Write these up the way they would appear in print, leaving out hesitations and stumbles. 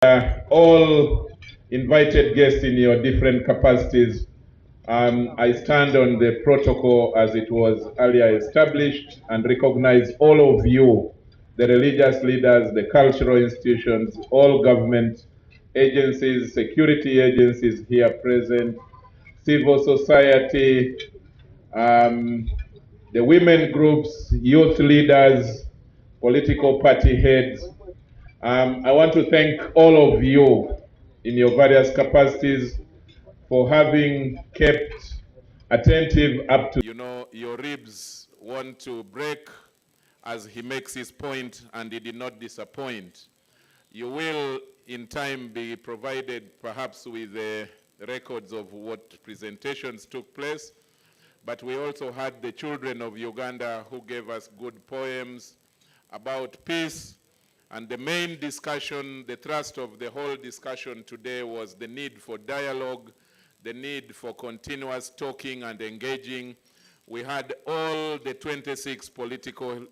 All invited guests in your different capacities, I stand on the protocol as it was earlier established and recognize all of you, the religious leaders, the cultural institutions, all government agencies, security agencies here present, civil society, the women groups, youth leaders, political party heads. I want to thank all of you in your various capacities for having kept attentive up to. Your ribs want to break as he makes his point, and he did not disappoint. You will, in time, be provided perhaps with the records of what presentations took place. But we also had the children of Uganda who gave us good poems about peace. And the main discussion, the thrust of the whole discussion today was the need for dialogue, the need for continuous talking and engaging. We had all the 26 political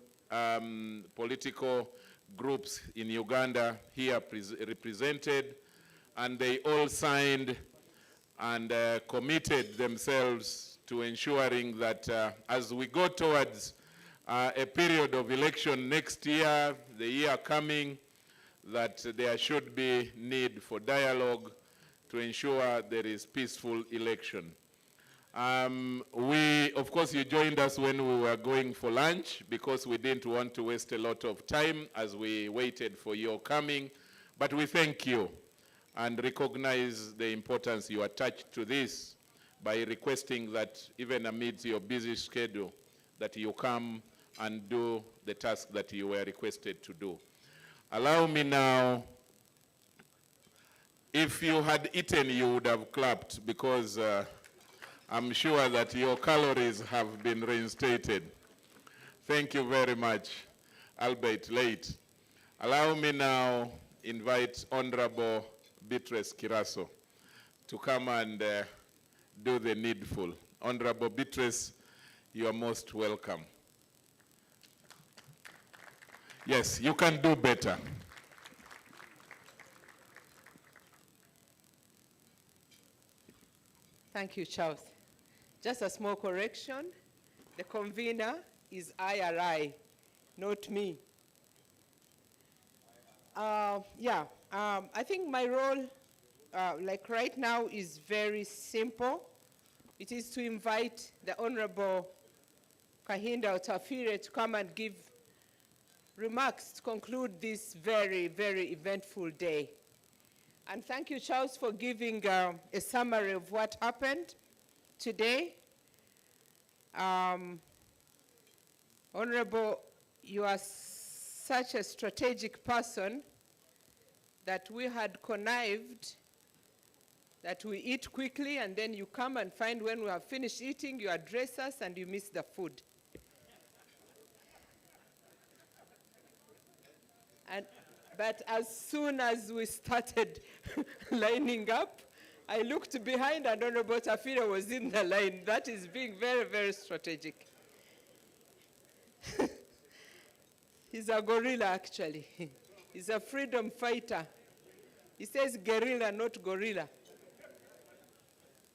groups in Uganda here represented, and they all signed and committed themselves to ensuring that as we go towards a period of election next year, the year coming, that there should be need for dialogue to ensure there is peaceful election. Of course, you joined us when we were going for lunch because we didn't want to waste a lot of time as we waited for your coming. But we thank you and recognize the importance you attach to this by requesting that even amidst your busy schedule, that you come and do the task that you were requested to do. Allow me now, if you had eaten, you would have clapped because I'm sure that your calories have been reinstated. Thank you very much, albeit late. Allow me now invite Honorable Beatrice Kiraso to come and do the needful. Honorable Beatrice, you are most welcome. Yes, you can do better. Thank you, Charles. Just a small correction. The convener is IRI, not me. I think my role, like right now, is very simple. It is to invite the Honorable Kahinda Otafire to come and give remarks to conclude this very, very eventful day. And thank you, Charles, for giving a summary of what happened today. Honorable, you are such a strategic person that we had connived that we eat quickly and then you come and find when we have finished eating, you address us and you miss the food. But as soon as we started lining up, I looked behind and Honorable Tafira was in the line. That is being very, very strategic. He's a gorilla, actually. He's a freedom fighter. He says guerrilla, not gorilla.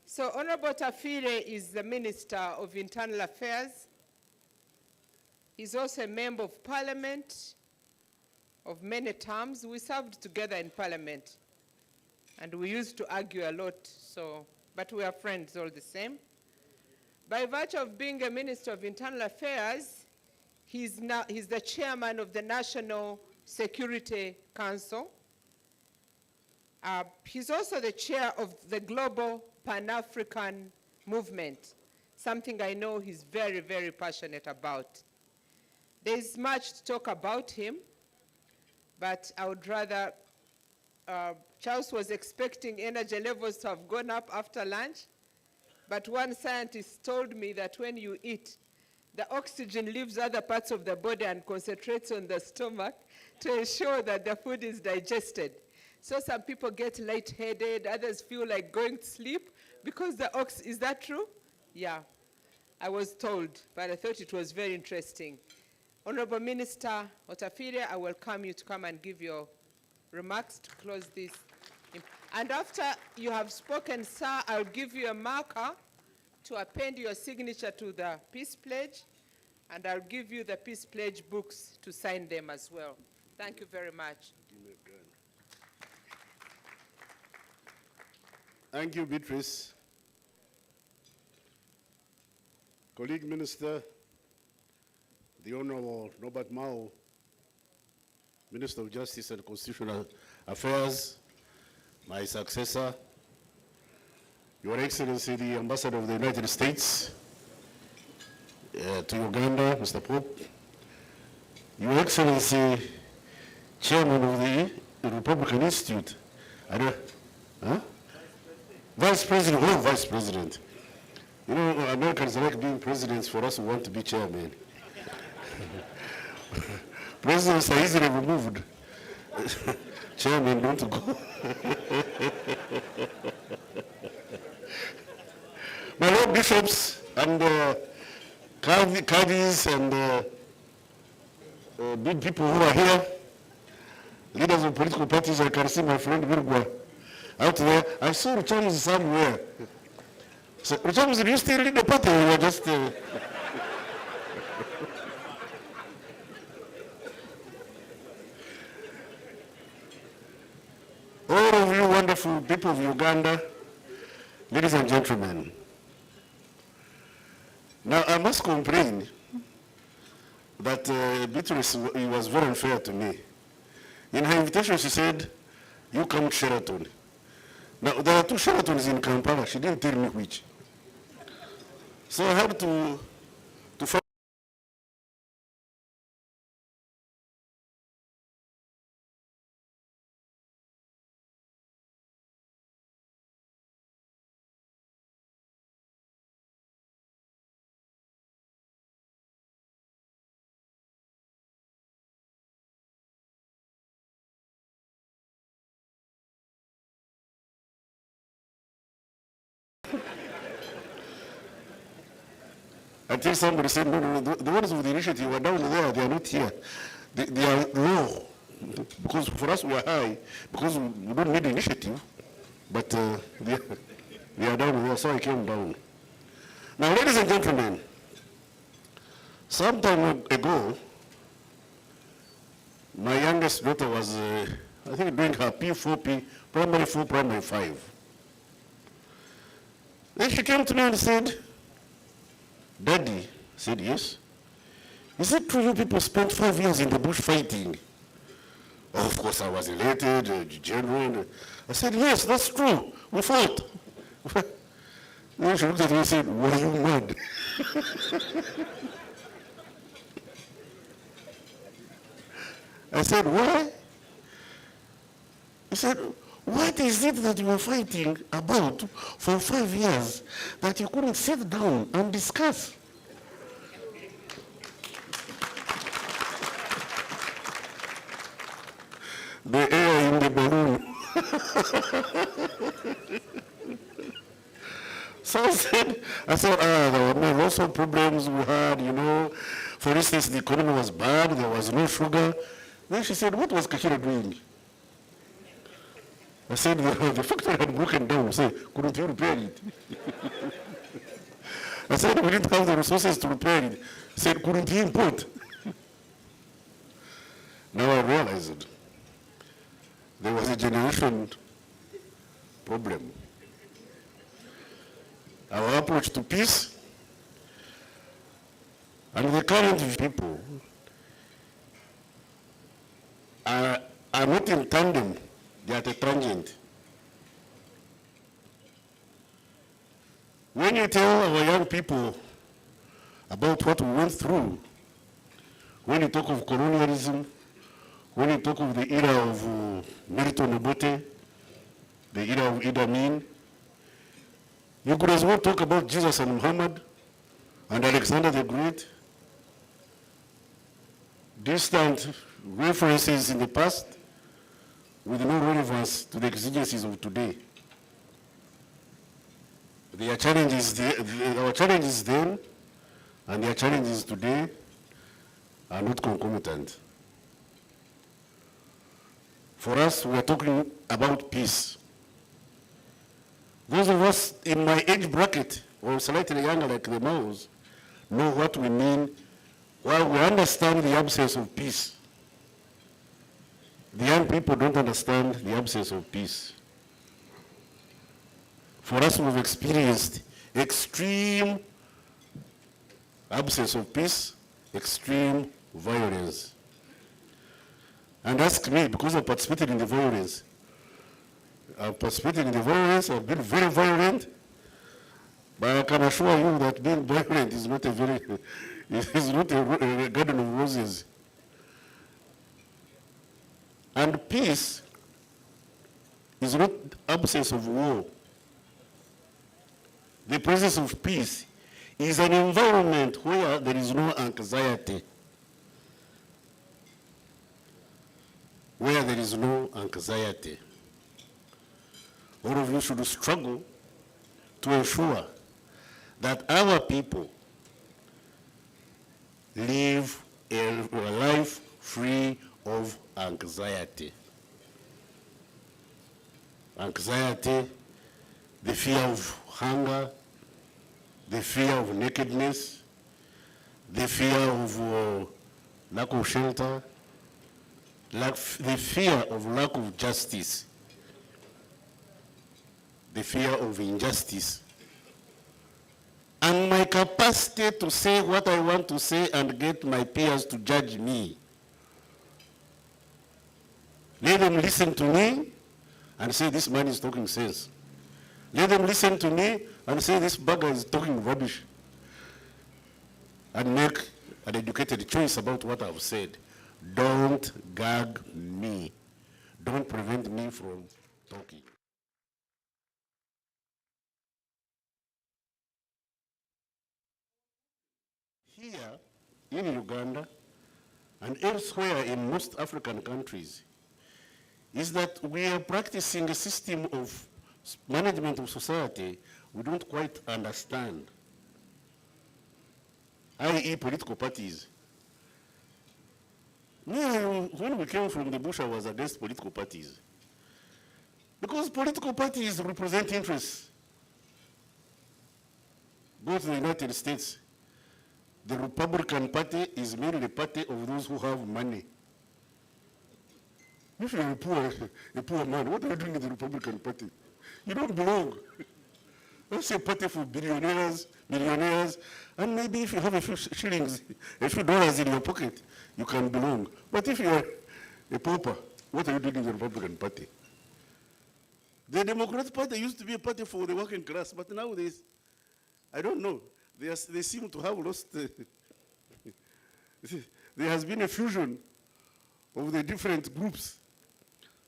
So Honorable Tafire is the Minister of Internal Affairs. He's also a member of Parliament of many terms. We served together in Parliament. And we used to argue a lot, but we are friends all the same. By virtue of being a Minister of Internal Affairs, he's the chairman of the National Security Council. He's also the chair of the Global Pan-African Movement, something I know he's very, very passionate about. There's much to talk about him, but I would rather, Charles was expecting energy levels to have gone up after lunch, but one scientist told me that when you eat, the oxygen leaves other parts of the body and concentrates on the stomach to ensure that the food is digested. So some people get lightheaded, others feel like going to sleep because the is that true? Yeah, I was told, but I thought it was very interesting. Honorable Minister Otafire, I welcome you to come and give your remarks to close this. And after you have spoken, sir, I'll give you a marker to append your signature to the peace pledge, and I'll give you the peace pledge books to sign them as well. Thank you very much. Thank you, Beatrice. Colleague Minister, the Honorable Norbert Mao, Minister of Justice and Constitutional Affairs, my successor, Your Excellency, the Ambassador of the United States to Uganda, Mr. Pope, Your Excellency, Chairman of the Republican Institute, Vice President, oh, Vice President. You know, Americans like being presidents. For us, we want to be chairman. Presidents are easily removed. Chairman, don't go. My Lord Bishops and caddies and big people who are here, leaders of political parties, I can see my friend Virgwa out there. I saw Richards somewhere. So, Richards, do you still lead the party or you are just... All of you wonderful people of Uganda, ladies and gentlemen, now I must complain that Beatrice was very unfair to me. In her invitation, she said, you come to Sheraton. Now, there are two Sheratons in Kampala. She didn't tell me which. So I had to find. Until somebody said, no, the ones of the initiative are down there, they are not here. They are low, because for us we are high, because we don't need initiative, but they are down there, so I came down. Now, ladies and gentlemen, some time ago, my youngest daughter was, I think, doing her P4P, primary 4, primary 5. Then she came to me and said, Daddy, I said, yes. Is it true you people spent 5 years in the bush fighting? Oh, of course, I was elated, genuine. I said, yes, that's true. We fought. Then she looked at me and said, were you mad? I said, why? He said, what is it that you were fighting about for 5 years that you couldn't sit down and discuss? The air in the balloon. So I said, there were lots of problems we had, you know. For instance, the economy was bad, there was no sugar. Then she said, what was Kachira doing? I said, the factory had broken down. I said, couldn't you repair it? I said, we didn't have the resources to repair it. I said, couldn't you import? Now I realized there was a generation problem. Our approach to peace and the current people are not in tandem. They are at a tangent. When you tell our young people about what we went through, when you talk of colonialism, when you talk of the era of Milton Obote, the era of Idi Amin, you could as well talk about Jesus and Muhammad and Alexander the Great, distant references in the past with no relevance to the exigencies of today. Our challenges then and their challenges today are not concomitant. For us, we're talking about peace. Those of us in my age bracket, or slightly younger like the Maos, know what we mean while we understand the absence of peace. The young people don't understand the absence of peace. For us, we've experienced extreme absence of peace, extreme violence. And ask me, because I participated in the violence. I've participated in the violence, I've been very violent, but I can assure you that being violent is not a very, is not a garden of roses. And peace is not absence of war. The presence of peace is an environment where there is no anxiety. Where there is no anxiety. All of you should struggle to ensure that our people live a life free of anxiety. Anxiety, the fear of hunger, the fear of nakedness, the fear of lack of shelter, the fear of lack of justice, the fear of injustice, and my capacity to say what I want to say and get my peers to judge me. Let them listen to me and say this man is talking sense. Let them listen to me and say this bugger is talking rubbish, and make an educated choice about what I've said. Don't gag me. Don't prevent me from talking. Here in Uganda and elsewhere in most African countries is that we are practicing a system of management of society we don't quite understand, i.e. political parties. When we came from the bush, I was against political parties. Because political parties represent interests. Go to the United States. The Republican Party is mainly the party of those who have money. If you're a poor man, what are you doing in the Republican Party? You don't belong. That's a party for billionaires, millionaires, and maybe if you have a few shillings, a few dollars in your pocket, you can belong. But if you're a pauper, what are you doing in the Republican Party? The Democratic Party used to be a party for the working class, but nowadays, I don't know. They seem to have lost. There has been a fusion of the different groups.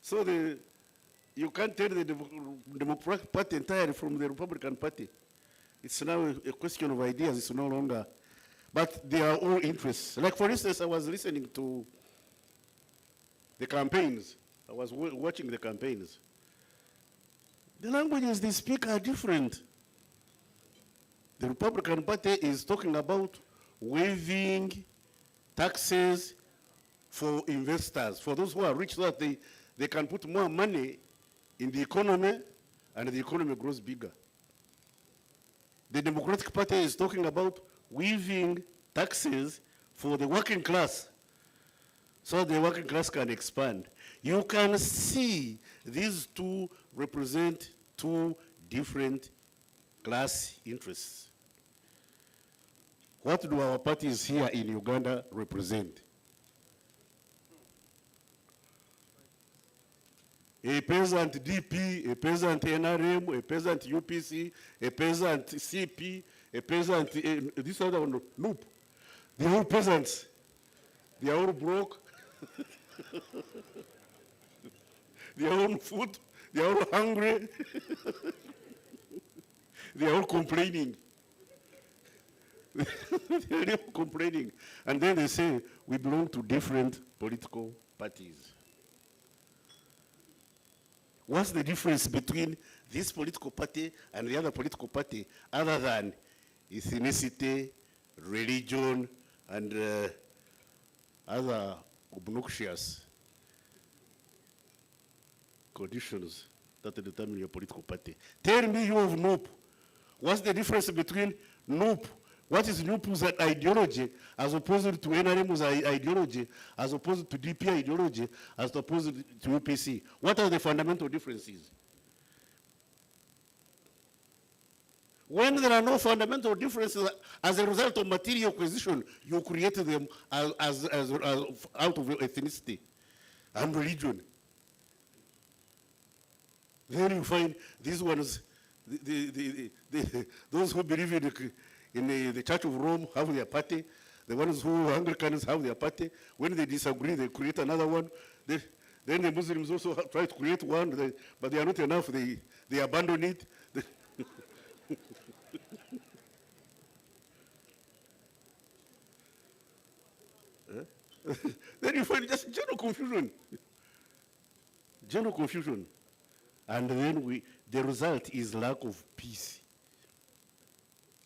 So you can't tell the Democratic Party entirely from the Republican Party. It's now a question of ideas. It's no longer. But they are all interests. Like, for instance, I was listening to the campaigns. I was watching the campaigns. The languages they speak are different. The Republican Party is talking about waiving taxes for investors, for those who are rich, so that they can put more money in the economy and the economy grows bigger. The Democratic Party is talking about waiving taxes for the working class, so the working class can expand. You can see these two represent two different class interests. What do our parties here in Uganda represent? A peasant DP, a peasant NRM, a peasant UPC, a peasant CP, a peasant, this other one, nope. They're all peasants. They are all broke. They are on food. They are all hungry. They are all complaining. They are all complaining. And then they say, we belong to different political parties. What's the difference between this political party and the other political party, other than ethnicity, religion, and other obnoxious conditions that determine your political party. Tell me you have NUP. What's the difference between NUP? What is NUP's ideology as opposed to NRM's ideology, as opposed to DP ideology, as opposed to UPC? What are the fundamental differences? When there are no fundamental differences as a result of material acquisition, you create them as out of ethnicity and religion. Then you find these ones, those who believe in the Church of Rome have their party. The ones who Anglicans have their party. When they disagree, they create another one. Then the Muslims also try to create one, but they are not enough. They abandon it. Then you find just general confusion. General confusion. And then the result is lack of peace,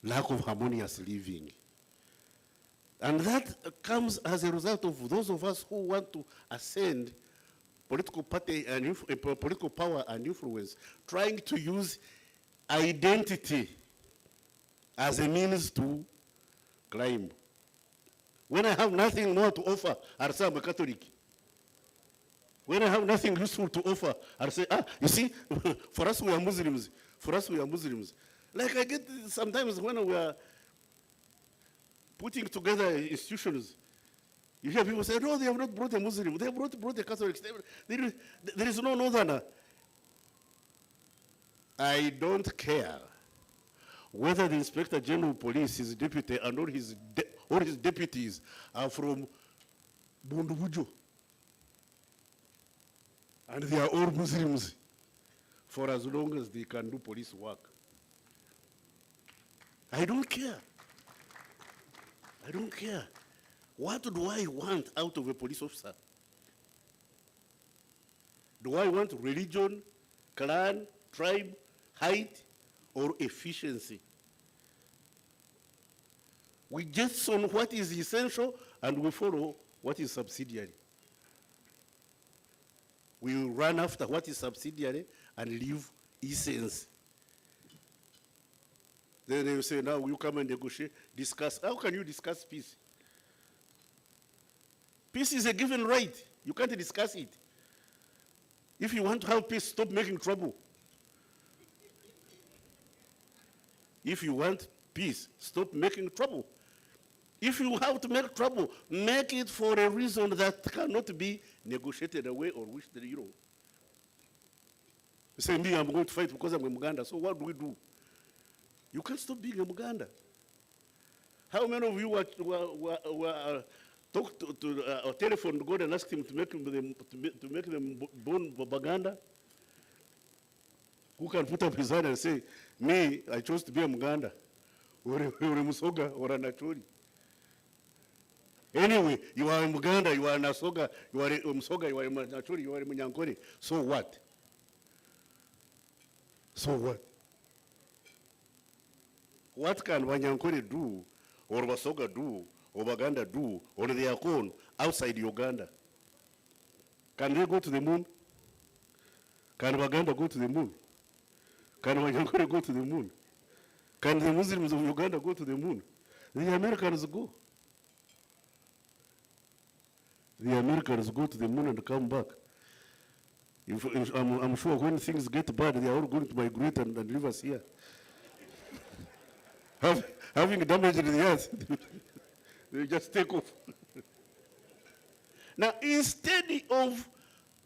lack of harmonious living. And that comes as a result of those of us who want to ascend political party and political power and influence, trying to use identity as a means to climb. When I have nothing more to offer, I'll say I'm a Catholic. When I have nothing useful to offer, I'll say, you see, for us we are Muslims. For us we are Muslims. Like I get sometimes when we are putting together institutions, you hear people say, no, they have not brought a Muslim. They have brought a Catholic. There is no northerner. I don't care whether the Inspector General of Police, his deputy, and all his deputies are from Bundubujo. And they are all Muslims for as long as they can do police work. I don't care. I don't care. What do I want out of a police officer? Do I want religion, clan, tribe, height, or efficiency? We just on what is essential and we follow what is subsidiary. We will run after what is subsidiary and leave essence. Then they will say, now you come and negotiate, discuss. How can you discuss peace? Peace is a given right. You can't discuss it. If you want to have peace, stop making trouble. If you want peace, stop making trouble. If you have to make trouble, make it for a reason that cannot be negotiated away or wished, you know. You say, me, I'm going to fight because I'm a Muganda. So what do we do? You can't stop being a Muganda. How many of you were talked to or telephoned God and asked him to make them born Baganda? Who can put up his hand and say, me, I chose to be a Muganda, or a Musoga, or a Nachori? Anyway, you are a Muganda, you are a Nasoga, you are a Musoga, you are a Nachori, you are a Munyankore. So what? So what? What can Wanyankore do, or Wasoga do, or Baganda do, on their own outside Uganda? Can they go to the moon? Can Baganda go to the moon? Can Wanyankore go to the moon? Can the Muslims of Uganda go to the moon? The Americans go. The Americans go to the moon and come back. I'm sure when things get bad, they are all going to migrate and leave us here. Having damaged the earth, they just take off. Now, instead of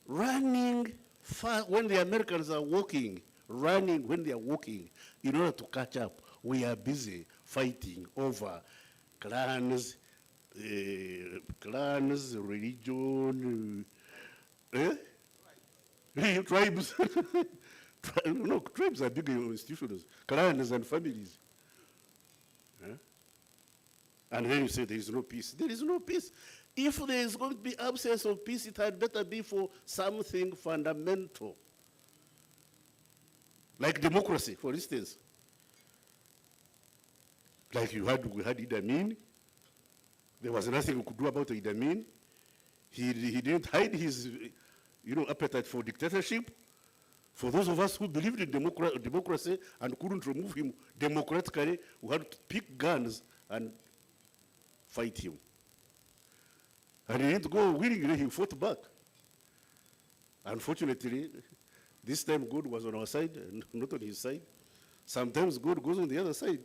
running fast when the Americans are walking, running when they are walking, in order to catch up, we are busy fighting over clans, religion, tribes. No, tribes are big institutions, clans and families. And then you say there is no peace. There is no peace. If there is going to be absence of peace, it had better be for something fundamental. Like democracy, for instance. Like we had Idi Amin. There was nothing we could do about Idi Amin. He didn't hide his appetite for dictatorship. For those of us who believed in democracy and couldn't remove him democratically, we had to pick guns and fight him. And he didn't go willingly, he fought back. Unfortunately, this time God was on our side and not on his side. Sometimes God goes on the other side.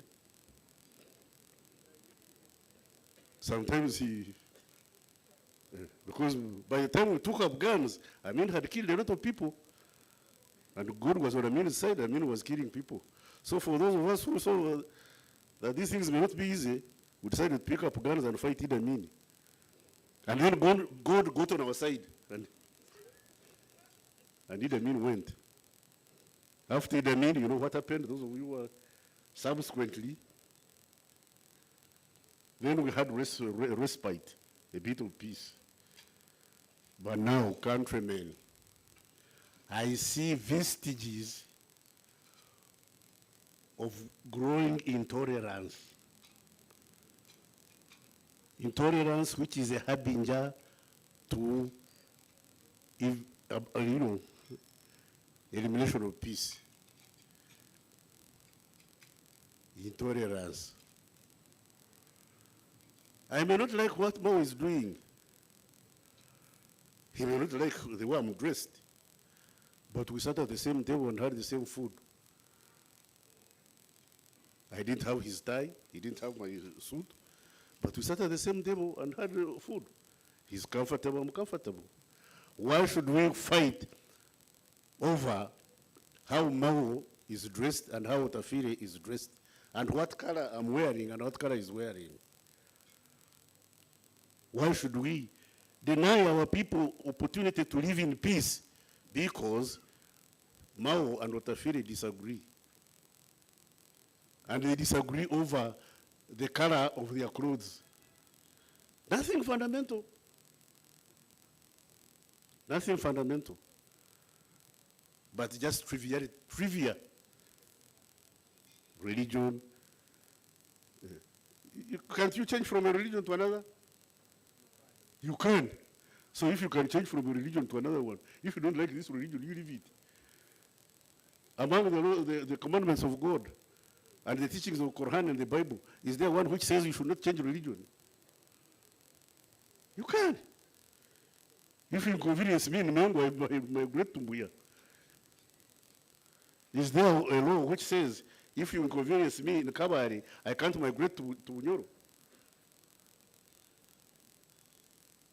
Sometimes because by the time we took up guns, Amin had killed a lot of people. And God was on Amin's side, Amin was killing people. So for those of us who saw that these things may not be easy, we decided to pick up guns and fight Idi Amin. And then God got on our side. And Idi Amin went. After Idi Amin, you know what happened? Those of you who were subsequently, then we had respite, a bit of peace. But now, countrymen, I see vestiges of growing intolerance. Intolerance, which is a harbinger to, elimination of peace. Intolerance. I may not like what Mo is doing. He may not like the way I'm dressed. But we sat at the same table and had the same food. I didn't have his tie, he didn't have my suit, but we sat at the same table and had food. He's comfortable, I'm comfortable. Why should we fight over how Mao is dressed and how Tafire is dressed and what color I'm wearing and what color he's wearing? Why should we deny our people opportunity to live in peace because Mao and Otafire disagree? And they disagree over the color of their clothes. Nothing fundamental. Nothing fundamental. But just trivia. Religion. Can't you change from a religion to another? You can. So if you can change from a religion to another one, if you don't like this religion, you leave it. Among the commandments of God and the teachings of Quran and the Bible, is there one which says you should not change religion? You can. If you inconvenience me in Mango, I migrate to Mbuya. Is there a law which says if you inconvenience me in Kabari, I can't migrate to Unyoro?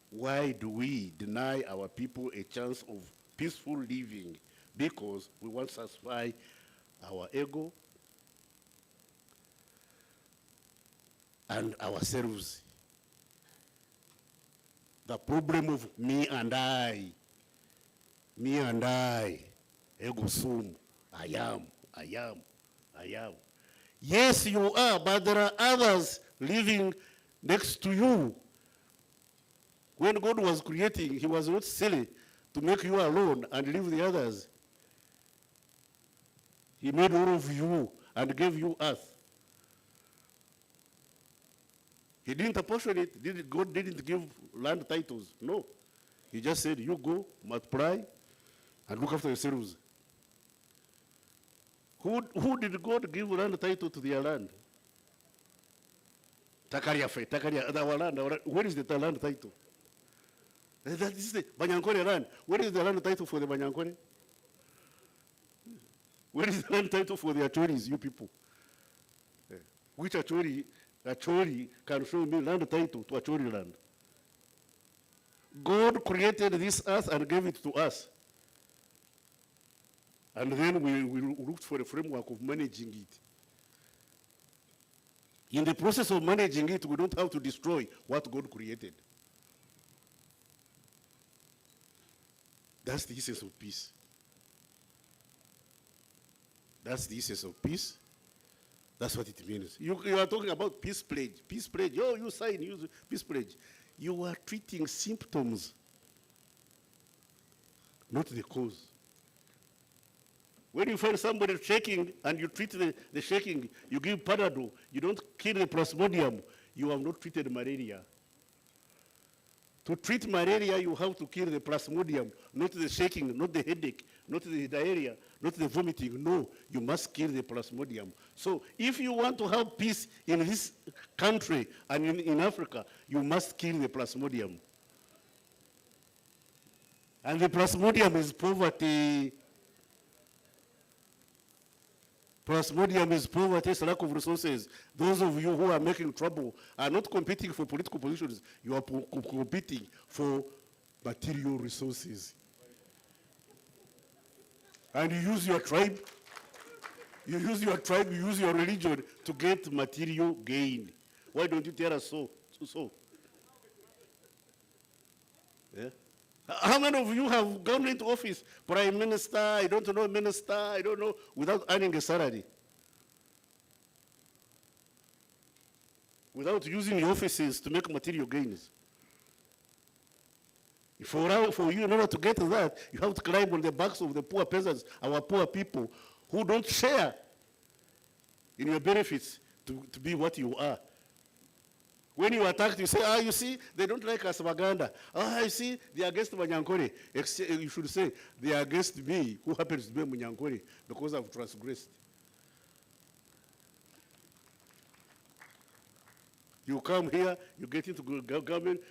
Why do we deny our people a chance of peaceful living? Because we want to satisfy our ego and ourselves. The problem of me and I, ego sum, I am. Yes, you are, but there are others living next to you. When God was creating, he was not silly to make you alone and leave the others. He made all of you and gave you earth. He didn't apportion it. God didn't give land titles. No. He just said, you go, multiply, and look after yourselves. Who did God give land title to their land? Takaria, our land. Where is the land title? That is the Banyankore land. Where is the land title for the Banyankore? Where is the land title for the Achoris, you people? Which Achori can show me land title to Achori land? God created this earth and gave it to us. And then we looked for a framework of managing it. In the process of managing it, we don't have to destroy what God created. That's the essence of peace. That's the essence of peace. That's what it means. You are talking about peace pledge. Peace pledge. Oh, you sign, peace pledge. You are treating symptoms, not the cause. When you find somebody shaking and you treat the shaking, you give Panadol, you don't kill the plasmodium, you have not treated malaria. To treat malaria, you have to kill the plasmodium, not the shaking, not the headache, not the diarrhea, not the vomiting. No, you must kill the plasmodium. So if you want to have peace in this country and in Africa, you must kill the plasmodium. And the plasmodium is poverty. Plasmodium is poverty, it's lack of resources. Those of you who are making trouble are not competing for political positions. You are competing for material resources. And you use your tribe, you use your religion to get material gain. Why don't you tell us so? Yeah? How many of you have gone into office, prime minister, I don't know, minister, I don't know, without earning a salary? Without using your offices to make material gains. For you, in order to get that, you have to climb on the backs of the poor peasants, our poor people, who don't share in your benefits to be what you are. When you are attacked, you say, you see, they don't like us, Baganda. You see, they are against Munyankore. You should say, they are against me, who happens to be Munyankore, because I've transgressed. You come here, you get into government.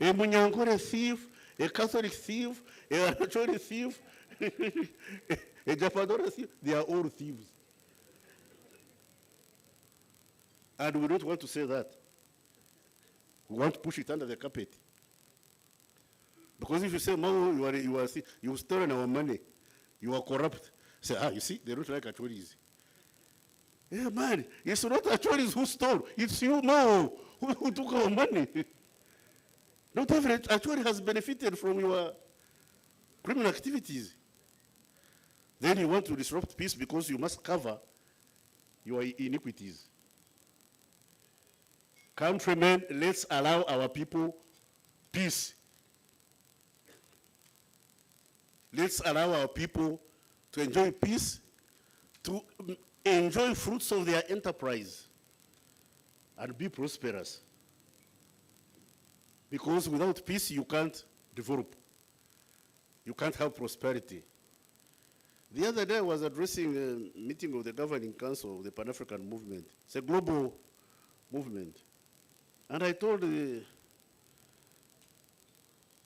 A Munyankore thief, a Catholic thief, a Acholi thief, a Japadora thief, they are all thieves. And we don't want to say that. We want to push it under the carpet. Because if you say, Mao, you stolen our money, you are corrupt. Say, you see, they don't like Acholis. Yeah, man, it's not Acholis who stole. It's you, Mao, who took our money. Not every Acholi has benefited from your criminal activities. Then you want to disrupt peace because you must cover your iniquities. Countrymen, let's allow our people peace. Let's allow our people to enjoy peace, to enjoy fruits of their enterprise, and be prosperous. Because without peace, you can't develop. You can't have prosperity. The other day, I was addressing a meeting of the Governing Council of the Pan-African Movement. It's a global movement. And I told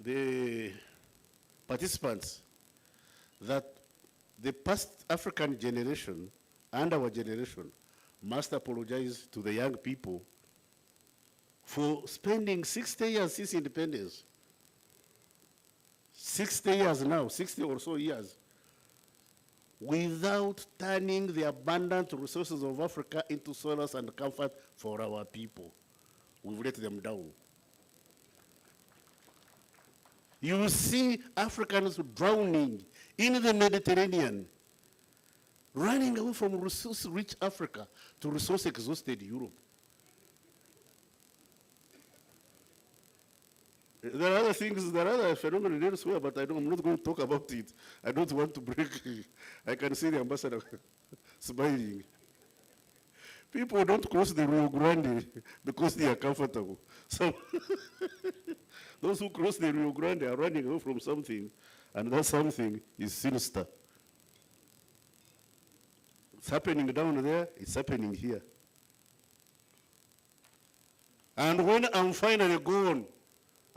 the participants that the past African generation and our generation must apologize to the young people for spending 60 years since independence. 60 years now, 60 or so years, without turning the abundant resources of Africa into solace and comfort for our people. We've let them down. You see Africans drowning in the Mediterranean, running away from resource-rich Africa to resource-exhausted Europe. There are other things, there are other phenomena elsewhere, but I'm not going to talk about it. I don't want to break. I can see the ambassador smiling. People don't cross the Rio Grande because they are comfortable. So those who cross the Rio Grande are running away from something, and that something is sinister. It's happening down there, it's happening here. And when I'm finally gone,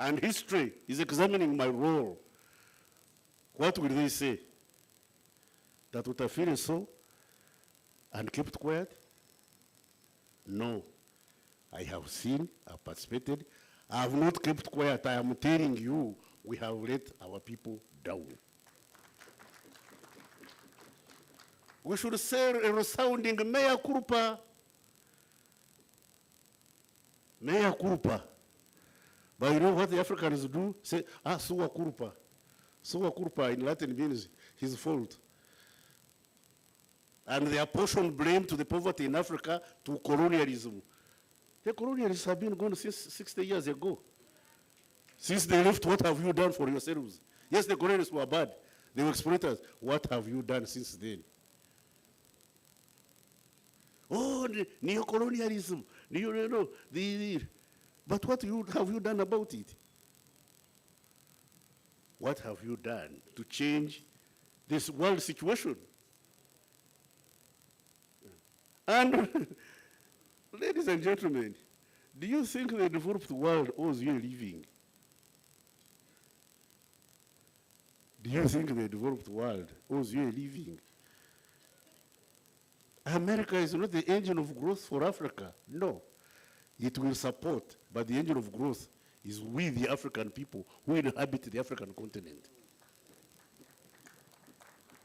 and history is examining my role, what will they say? That Utafiri saw and kept quiet? No. I have seen, I have participated. I have not kept quiet. I am telling you, we have let our people down. We should say a resounding mea culpa. Mea culpa. But you know what the Africans do? Say, sua culpa. Sua culpa in Latin means his fault. And they apportion blame to the poverty in Africa to colonialism. The colonialists have been gone since 60 years ago. Since they left, what have you done for yourselves? Yes, the colonialists were bad. They were exploiters. What have you done since then? Oh, neocolonialism. But what have you done about it? What have you done to change this world situation? And ladies and gentlemen, do you think the developed world owes you a living? Do you think the developed world owes you a living? America is not the engine of growth for Africa. No. It will support, but the engine of growth is with the African people who inhabit the African continent.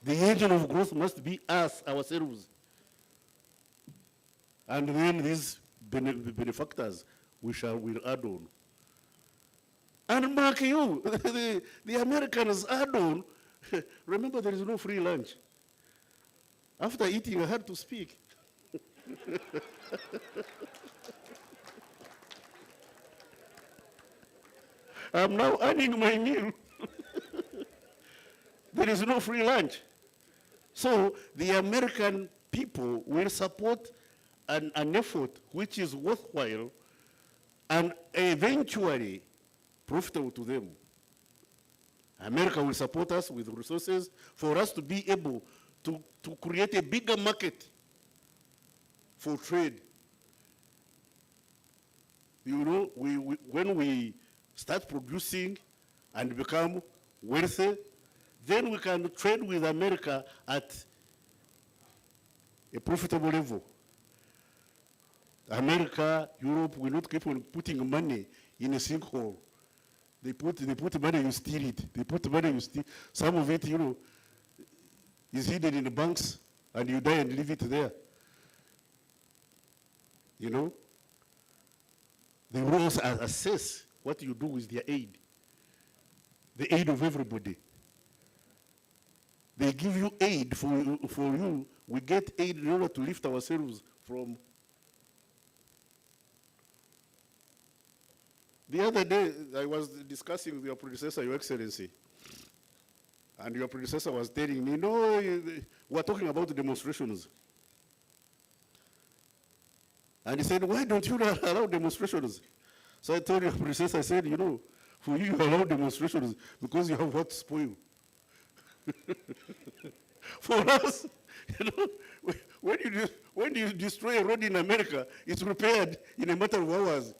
The engine of growth must be us, ourselves. And then these benefactors will add on. And mark you, the Americans add on. Remember, there is no free lunch. After eating, I had to speak. I'm now earning my meal. There is no free lunch. So the American people will support an effort which is worthwhile and eventually profitable to them. America will support us with resources for us to be able to create a bigger market for trade. You know, when we start producing and become wealthy, then we can trade with America at a profitable level. America, Europe will not keep on putting money in a sinkhole. They put money, you steal it. They put money, you steal. Some of it, you know, is hidden in the banks, and you die and leave it there. You know? They will also assess what you do with their aid. The aid of everybody. They give you aid for you. We get aid in order to lift ourselves from. The other day, I was discussing with your predecessor, Your Excellency, and your predecessor was telling me, no, we're talking about demonstrations. And he said, why don't you allow demonstrations? So I told your predecessor, I said, you know, for you allow demonstrations because you have what to spoil. For us, you know, when you destroy a road in America, it's repaired in a matter of hours.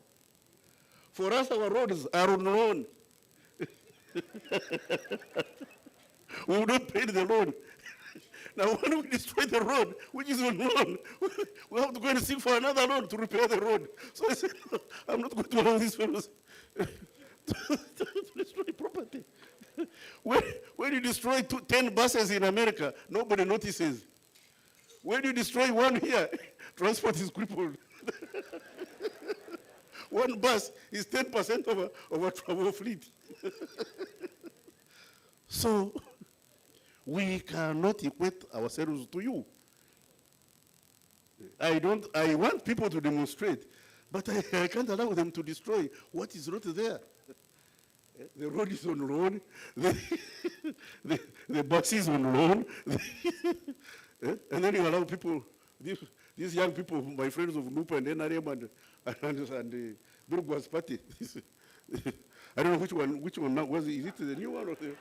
For us, our roads are on loan. We will not pay the loan. Now, when we destroy the road, which is on loan, we have to go and seek for another loan to repair the road. So I said, no, I'm not going to allow these fellows to destroy property. When you destroy 10 buses in America, nobody notices. When you destroy one here, transport is crippled. One bus is 10% of our travel fleet. So we cannot equate ourselves to you. I want people to demonstrate, but I can't allow them to destroy what is not there. The road is on loan, the bus is on loan, and then you allow people, these young people, my friends of NUPA and NRM and Burgwas Party. I don't know which one now was it. Is it the new one or the?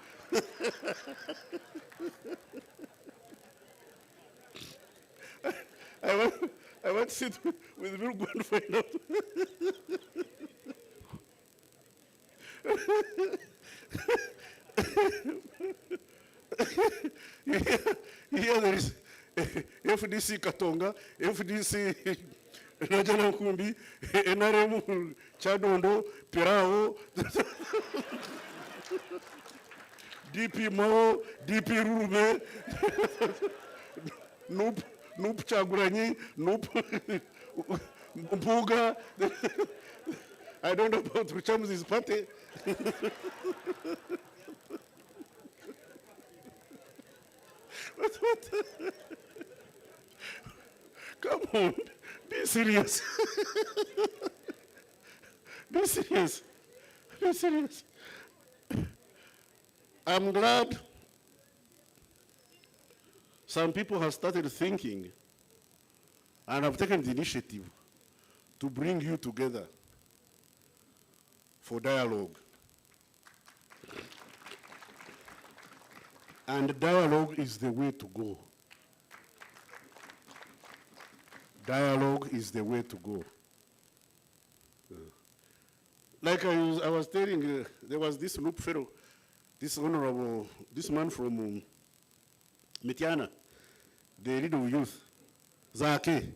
I want to sit with Burgwas and find out. Here there is FDC Katonga, FDC Najana Kumbi, NRM Chadondo, Pirao, DP Mao, DP Rube, Noop Chagurani, Noop Mpuga. I don't know about Rucham's party. What? Come on, be serious. Be serious. Be serious. I'm glad some people have started thinking and have taken the initiative to bring you together. for dialogue. And dialogue is the way to go. Dialogue is the way to go. Like I was telling, there was this Loop fellow, this honorable, this man from Mitiana, the leader of youth, Zake.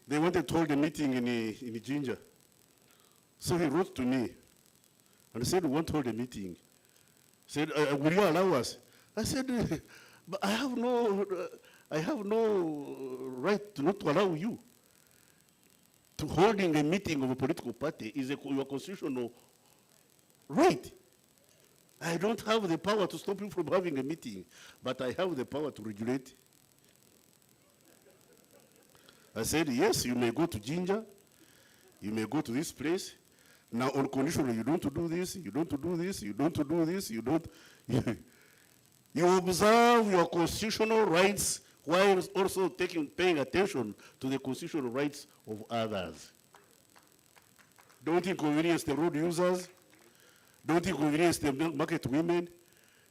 They wanted to hold a meeting in Ginger. So he wrote to me and said, we want to hold a meeting. Said, will you allow us? I said, but I have no right to not to allow you. To holding a meeting of a political party is your constitutional right. I don't have the power to stop you from having a meeting, but I have the power to regulate. I said, yes, you may go to Ginger, you may go to this place. Now on condition you don't do this, you don't do this, you don't do this, you don't. You observe your constitutional rights while also paying attention to the constitutional rights of others. Don't inconvenience the road users. Don't inconvenience the market women.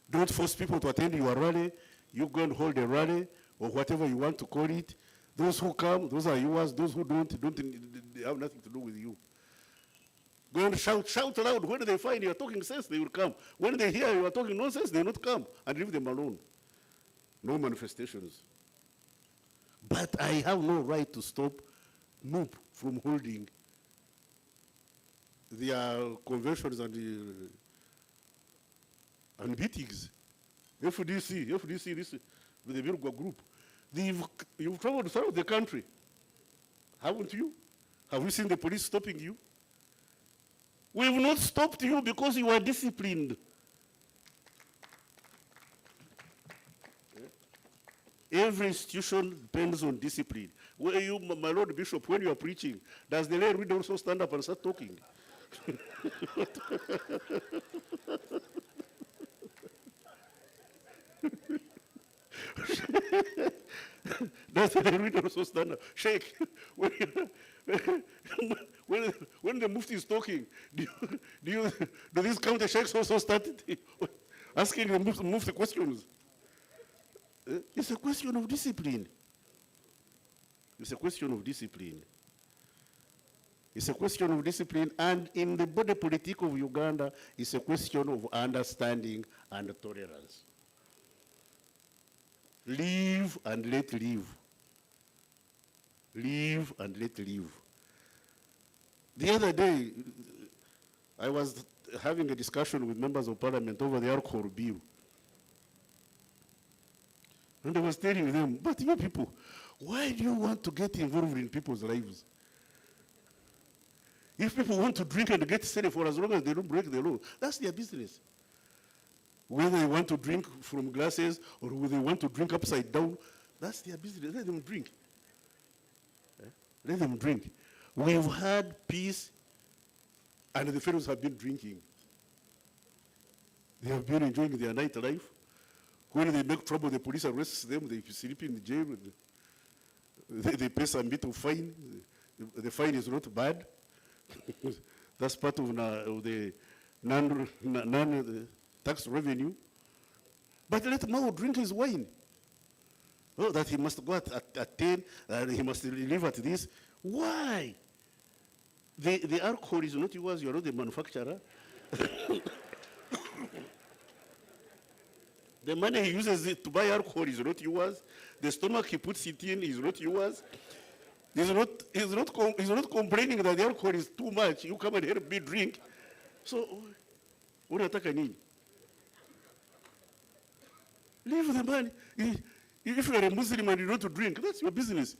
Don't force people to attend your rally. You go and hold a rally or whatever you want to call it. Those who come, those are yours. Those who don't, they have nothing to do with you. Go and shout loud. When they find you are talking sense, they will come. When they hear you are talking nonsense, they will not come, and leave them alone. No manifestations. But I have no right to stop NUP from holding their conventions and meetings. FDC, this, with the Virgua group. You've traveled throughout the country, haven't you? Have you seen the police stopping you? We have not stopped you because you are disciplined. Every institution depends on discipline. Where you, my Lord Bishop, when you are preaching, does the lay reader also stand up and start talking? Does the lay reader also stand up? Shake. When the Mufti is talking, do these counter sheikhs also start asking the Mufti questions? It's a question of discipline. It's a question of discipline. It's a question of discipline, and in the body politic of Uganda, it's a question of understanding and tolerance. Live and let live. Live and let live. The other day, I was having a discussion with members of parliament over the alcohol bill. And I was telling them, but you people, why do you want to get involved in people's lives? If people want to drink and get safe for as long as they don't break the law, that's their business. Whether they want to drink from glasses or whether they want to drink upside down, that's their business. Let them drink. Let them drink. We've had peace, and the fellows have been drinking. They have been enjoying their nightlife. When they make trouble, the police arrests them, they sleep in the jail, they pay some bit of fine. The fine is not bad. That's part of the non-tax revenue. But let Mao drink his wine. Oh, that he must go at 10, he must leave at this. Why? The alcohol is not yours, you are not the manufacturer. The money he uses to buy alcohol is not yours. The stomach he puts it in is not yours. He's not complaining that the alcohol is too much. You come and help me drink. So, unataka nini? Leave the money. If you are a Muslim and you don't drink, that's your business.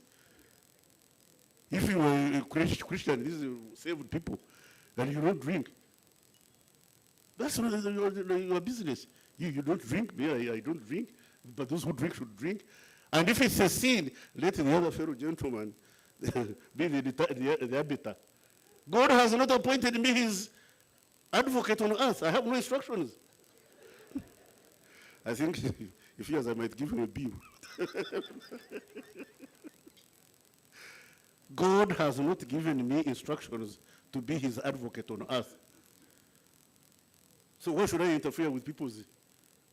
If you are a Christian, this is saved people, and you don't drink, that's not your business. You don't drink, me, I don't drink, but those who drink should drink. And if it's a sin, let the other fellow gentleman be the arbiter. God has not appointed me his advocate on earth. I have no instructions. I think if he has, I might give him a bill. God has not given me instructions to be his advocate on earth. So why should I interfere with people's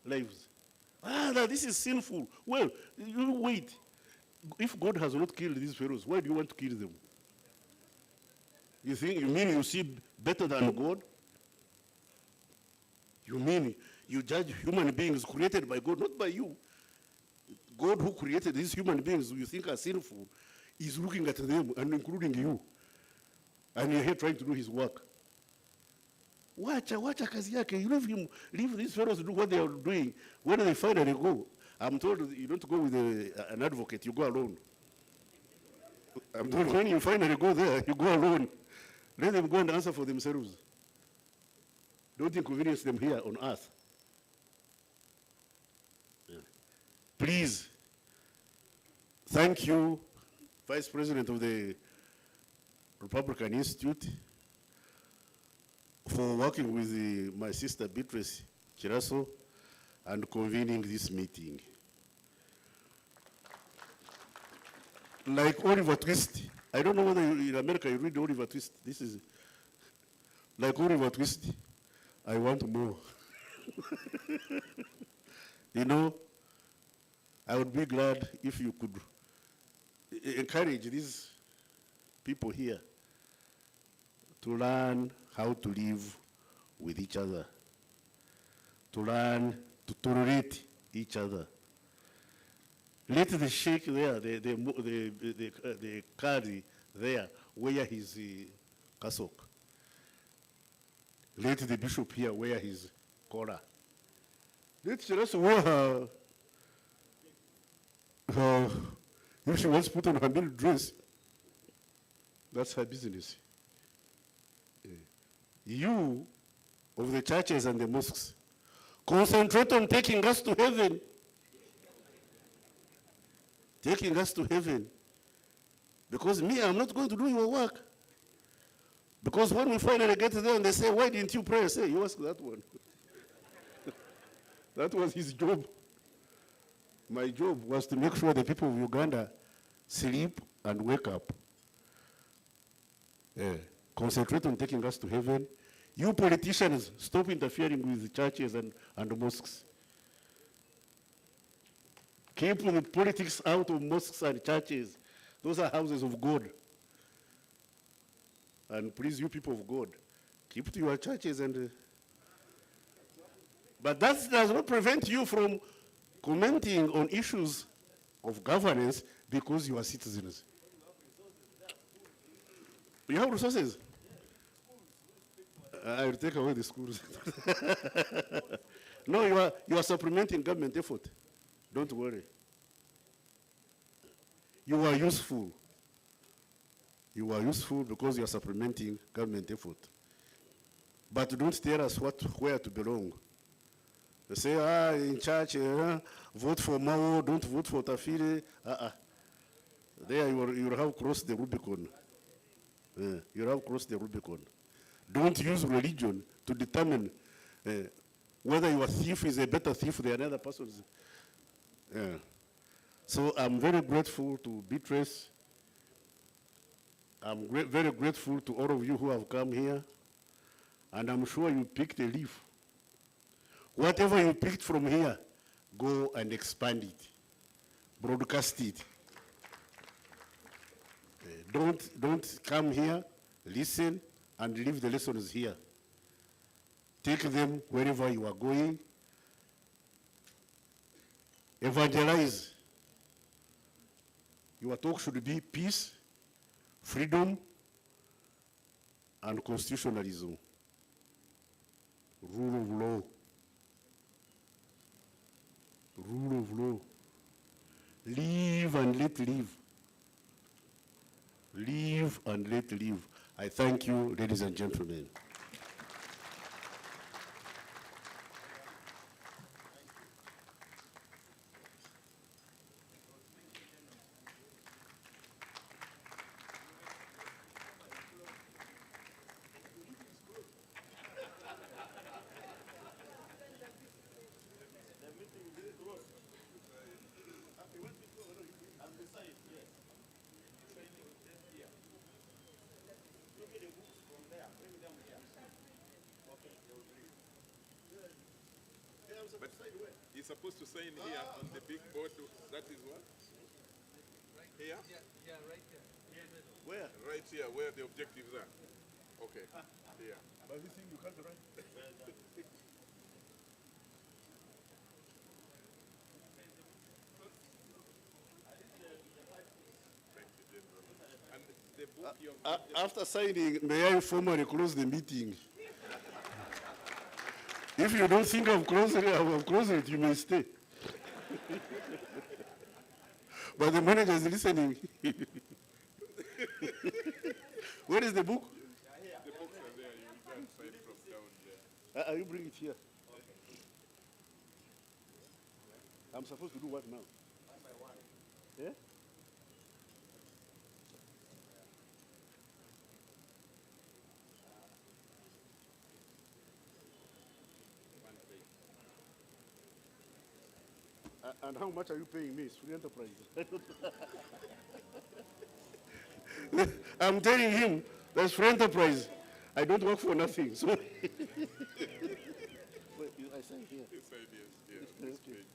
lives? This is sinful. Well, you wait. If God has not killed these pharaohs, why do you want to kill them? You mean you see better than God? You mean you judge human beings created by God, not by you? God who created these human beings who you think are sinful is looking at them and including you. And you're here trying to do his work. Wacha kazi yake. You leave these fellows to do what they are doing. When they finally go, I'm told you don't go with an advocate, you go alone. I'm told when you finally go there, you go alone. Let them go and answer for themselves. Don't inconvenience them here on earth. Yeah. Please, thank you, Vice President of the Republican Institute, for working with my sister Beatrice Chiraso and convening this meeting. Like Oliver Twist, I don't know whether in America you read Oliver Twist. This is like Oliver Twist. I want more. You know, I would be glad if you could encourage these people here to learn how to live with each other, to learn to tolerate each other. Let the sheikh there, the Qadi there, wear his cassock. Let the bishop here wear his collar. Let Chiraso wear her, if she wants to put on her middle dress, that's her business. You, of the churches and the mosques, concentrate on taking us to heaven. Taking us to heaven. Because me, I'm not going to do your work. Because when we finally get there and they say, why didn't you pray? I say, you ask that one. That was his job. My job was to make sure the people of Uganda sleep and wake up. Concentrate on taking us to heaven. You politicians, stop interfering with the churches and the mosques. Keep the politics out of mosques and churches. Those are houses of God. And please, you people of God, keep to your churches and... But that does not prevent you from commenting on issues of governance because you are citizens. You have resources. I will take away the schools. No, you are supplementing government effort. Don't worry. You are useful. You are useful because you are supplementing government effort. But don't tell us where to belong. They say, in church, vote for Mao, don't vote for Tafire. There you have crossed the Rubicon. You have crossed the Rubicon. Don't use religion to determine whether your thief is a better thief than another person's. So I'm very grateful to Beatrice. I'm very grateful to all of you who have come here. And I'm sure you picked a leaf. Whatever you picked from here, go and expand it. Broadcast it. Don't come here, listen, and leave the lessons here. Take them wherever you are going. Evangelize. Your talk should be peace, freedom, and constitutionalism. Rule of law. Rule of law. Live and let live. Live and let live. I thank you, ladies and gentlemen. But he's supposed to sign here on the big board. That is what? Here? Yeah, right there. Where? Right here, where the objectives are. Okay. Here. But this thing you can't write. Thank you, General. And the book you have After signing, may I formally close the meeting? If you don't think of closing it, you may stay. But the manager is listening. Where is the book? the books are there. You can sign from down there. You bring it here. I'm supposed to do what now? One by one. Yeah? And how much are you paying me? It's free enterprise. I'm telling him that's free enterprise. I don't work for nothing. So wait, I say here. You sign yes. Yeah. Okay. This page.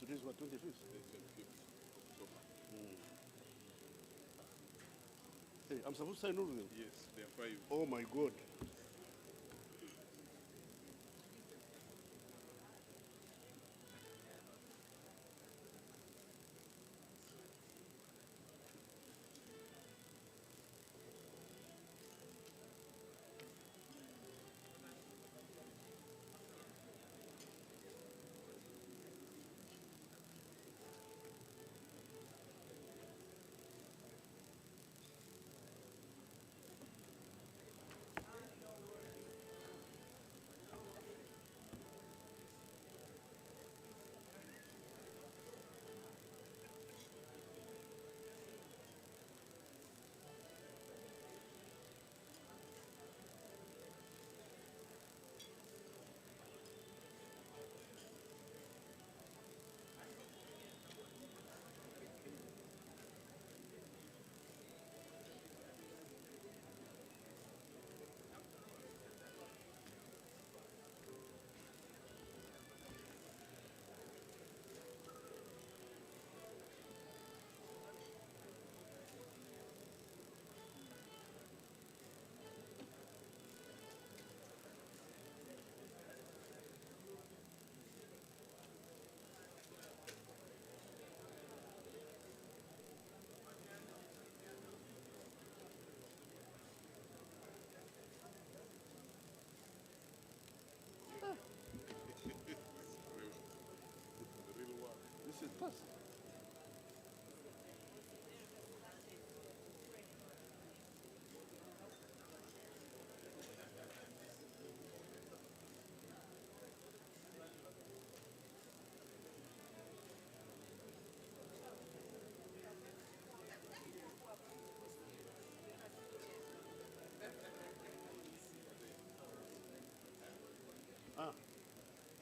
Today's what, 25th? Hey, I'm supposed to sign all of them? Yes, there are 5. Oh my God. This is fast.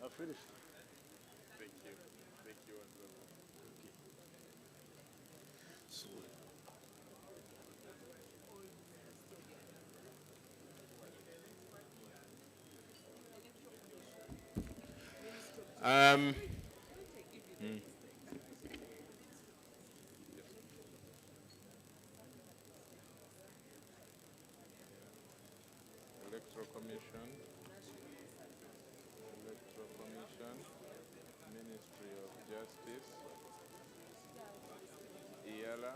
I've finished. Thank you. Thank you as well. So, Electoral Commission, Ministry of Justice, IALA,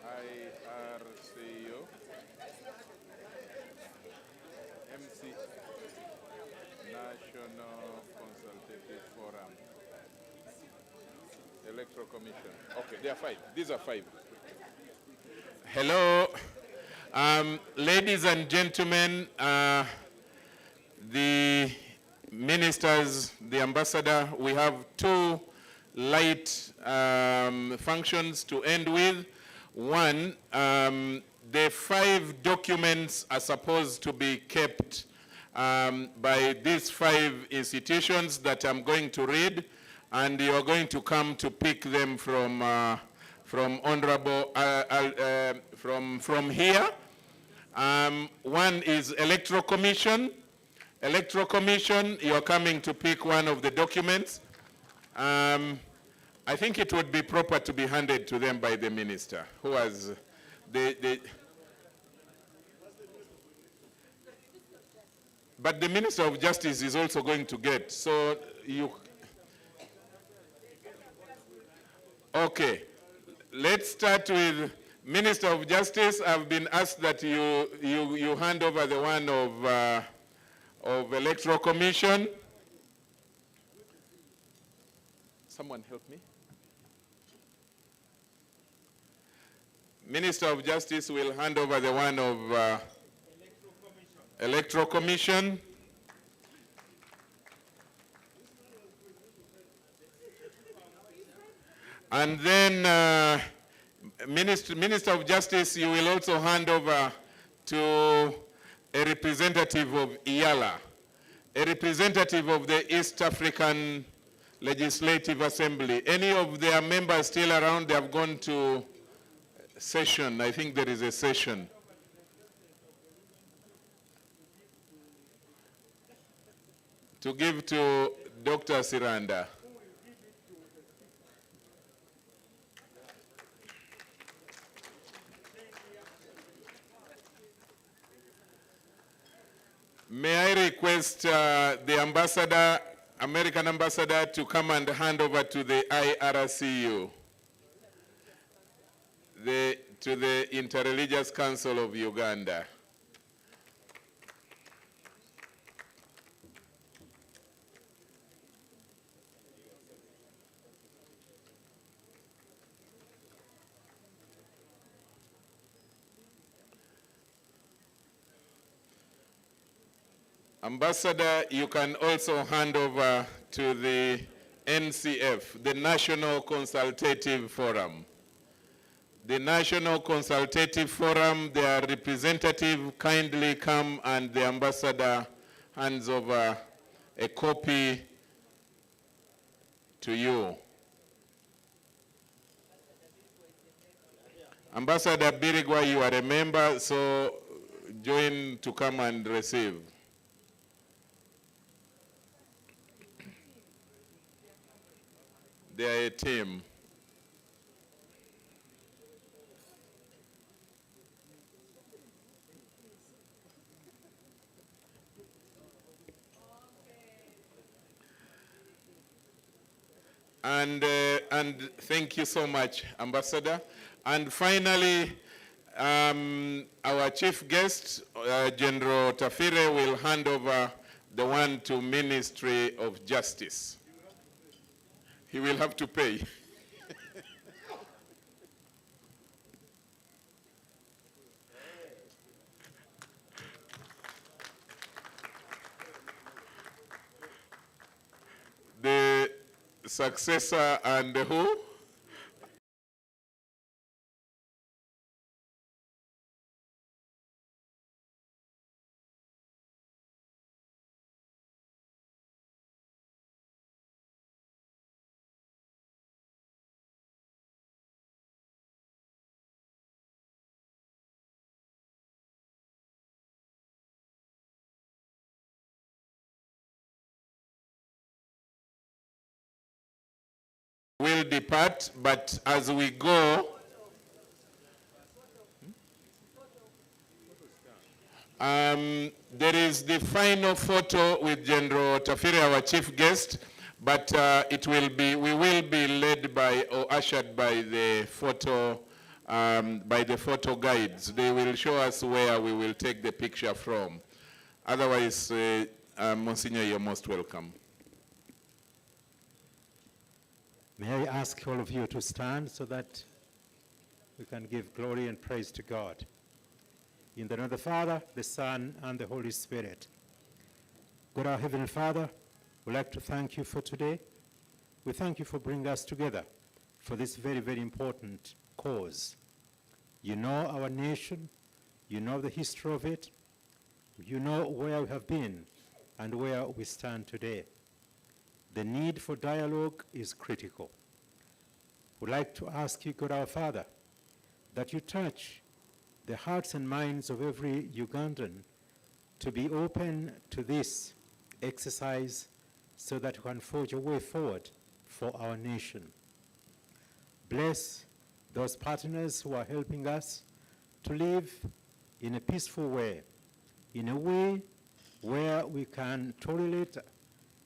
IRCU, MC, National Consultative Forum, Electoral Commission. Okay, there are 5. These are 5. Hello, ladies and gentlemen, the ministers, the ambassador, we have 2 light functions to end with. One, the 5 documents are supposed to be kept by these 5 institutions that I'm going to read, and you're going to come to pick them from honorable, from here. One is Electoral Commission. Electoral Commission, you're coming to pick one of the documents. I think it would be proper to be handed to them by the minister, who has but the Minister of Justice is also going to get, so you... Okay, let's start with Minister of Justice. I've been asked that you hand over the one of Electoral Commission. Someone help me. Minister of Justice will hand over the one of Electoral Commission. And then Minister of Justice, you will also hand over to a representative of IALA, a representative of the East African Legislative Assembly. Any of their members still around? They have gone to session. I think there is a session. To give to Dr. Siranda. May I request the ambassador, American ambassador, to come and hand over to the IRCU, to the Interreligious Council of Uganda. Ambassador, you can also hand over to the NCF, the National Consultative Forum. The National Consultative Forum, their representative kindly come, and the ambassador hands over a copy to you. Ambassador Birigwa, you are a member, so join to come and receive. They are a team. And thank you so much, Ambassador. And finally, our chief guest, General Tafire, will hand over the one to Ministry of Justice. He will have to pay. The successor and who? Will depart, but as we go, there is the final photo with General Tafire, our chief guest, but we will be led by or ushered by the photo guides. They will show us where we will take the picture from. Otherwise, Monsignor, you're most welcome. May I ask all of you to stand so that we can give glory and praise to God. In the name of the Father, the Son, and the Holy Spirit. God, our Heavenly Father, we'd like to thank you for today. we thank you for bringing us together for this very, very important cause. You know our nation, you know the history of it, you know where we have been and where we stand today. The need for dialogue is critical. We'd like to ask you, God our Father, that you touch the hearts and minds of every Ugandan to be open to this exercise so that we can forge a way forward for our nation. Bless those partners who are helping us to live in a peaceful way, in a way where we can tolerate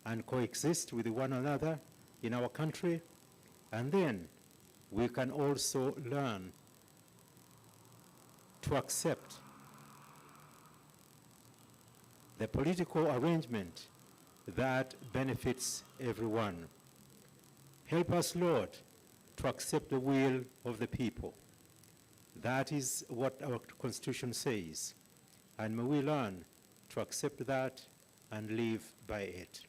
and coexist with one another in our country, and then we can also learn to accept the political arrangement that benefits everyone. Help us, Lord, to accept the will of the people. That is what our Constitution says, and may we learn to accept that and live by it.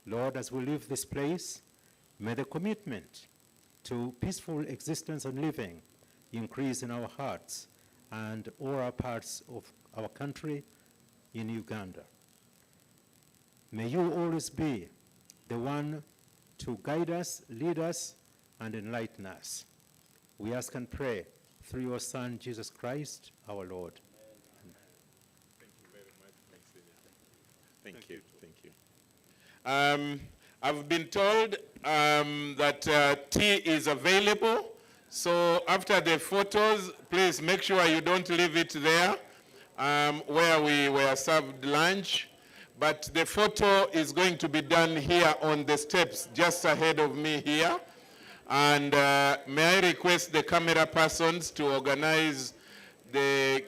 Lord, as we leave this place, may the commitment to peaceful existence and living increase in our hearts and all our parts of our country in Uganda. May you always be the one to guide us, lead us, and enlighten us. We ask and pray through your Son, Jesus Christ, our Lord. Thank you very much, Thank you. Thank you. I've been told that tea is available. So after the photos, please make sure you don't leave it there where we were served lunch. But the photo is going to be done here on the steps just ahead of me here. And may I request the camera persons to organize the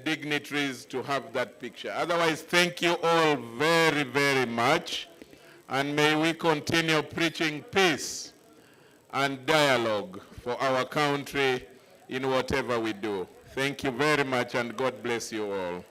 dignitaries to have that picture. Otherwise, thank you all very, very much. And may we continue preaching peace and dialogue for our country in whatever we do. Thank you very much, and God bless you all.